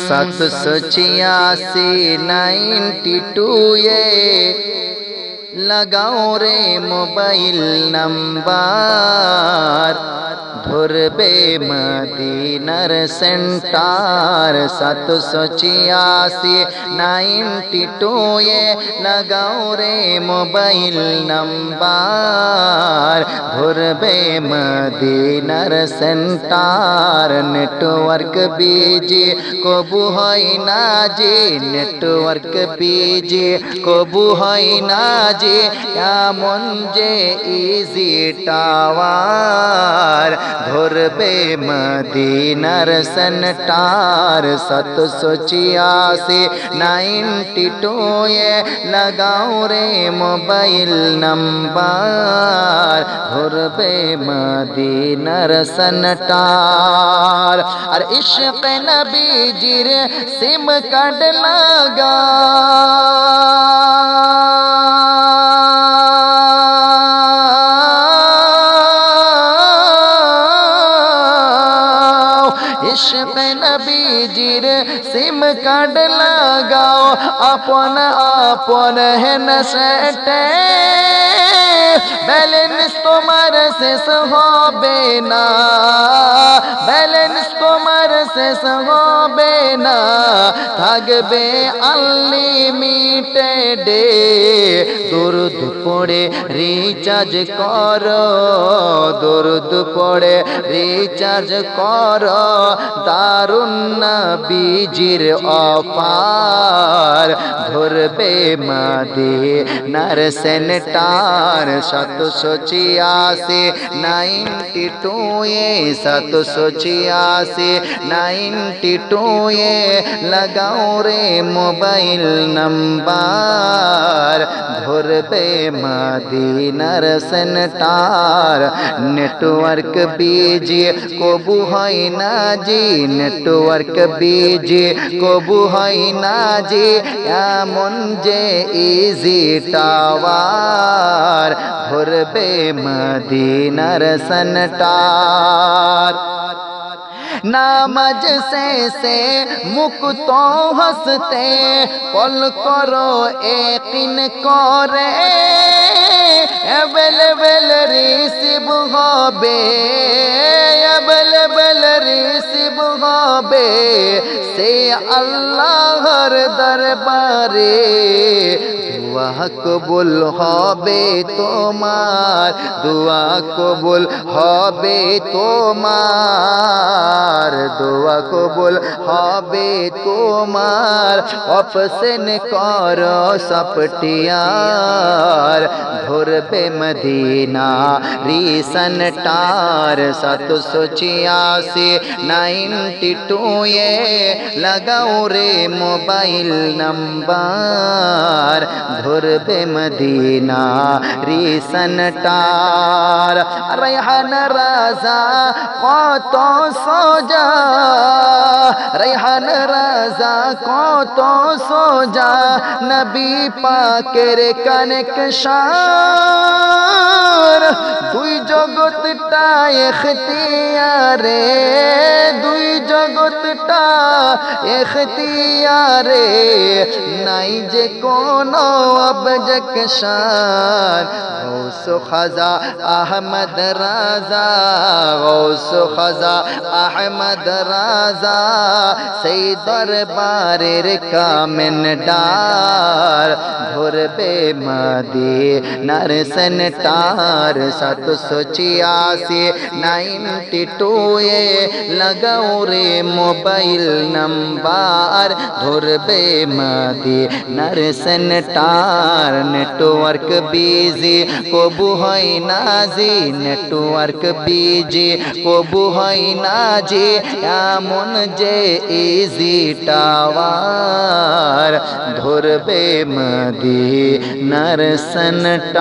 78692 लगाओ रे mobile number धरबे मदीनार centre 78692 लगाओ रे मोबाइल नंबर धरबे मदीनार सेंटर नेटवर्क बीजी कबू হয় না যে नेटवर्क बीजी कबू হয় না যে এমন যে ইজি টাওয়ার ধরবে মদিনার সেন্টার 78692 लगाओ रे मोबाइल नंबर धरबे मदिनार सेंटार और इश्क नबीजीर सिम कार्ड लगा इश्क नबीजीर सिम कार्ड लगाओ अपन अपन है नशे बैलेंस तुम्हार शेष होबे ना बैलेंस तुम्हार शेष होबे ना থাকবে আনলিমিটেড দরুদ পড়ে রিচার্জ করো দরুদ পড়ে রিচার্জ করো দারুন নবীজির অফার ধরবে মদিনার সেন্টার 78692 लगाओ रे मोबाइल नंबर धरबे मदिनार सेंटार नेटवर्क बीजी कबू হয় না जी नेटवर्क बीजी कबू হয় না जी এমন যে ইজি টাওয়ার ধরবে मदीनार सेंटार नामाज से मुख तो हंसते कल करो यकीन करे अवेलेबल रिसीव होबे अवेलेबल रिसीव होबे से अल्लाहर दरबारे दुआ कबूल होबे तोमार दुआ कबूल होबे तोमार दुआ कबूल होबे तोमार ऑप्शन करो सपटियार धरबे मदीना सेंटार 78692 लगाओ रे मोबाइल नंबर धरबे मदीना सेंटार रेहान राजा कत सोजा रेहान राजा कत सोजा नबी पाकेर कानेकशन दुई जगतटा इख्तियारे दुई जगतटा इख्तियारे नाई जे कोनो अबजकशान गौस खजा अहमद राजा गौस खजा अहमद राजा সেই দরবারের কামেনদার ধরবে মদিনার সেন্টার 78692 लगाओ रे मोबाइल नंबर धरबे मदिनार सेंटार नेटवर्क बीजी कबू হয় না জি नेटवर्क बीजी कबू হয় না জি এমন যে ইজি টাওয়ার ধরবে মদিনার সেন্টার।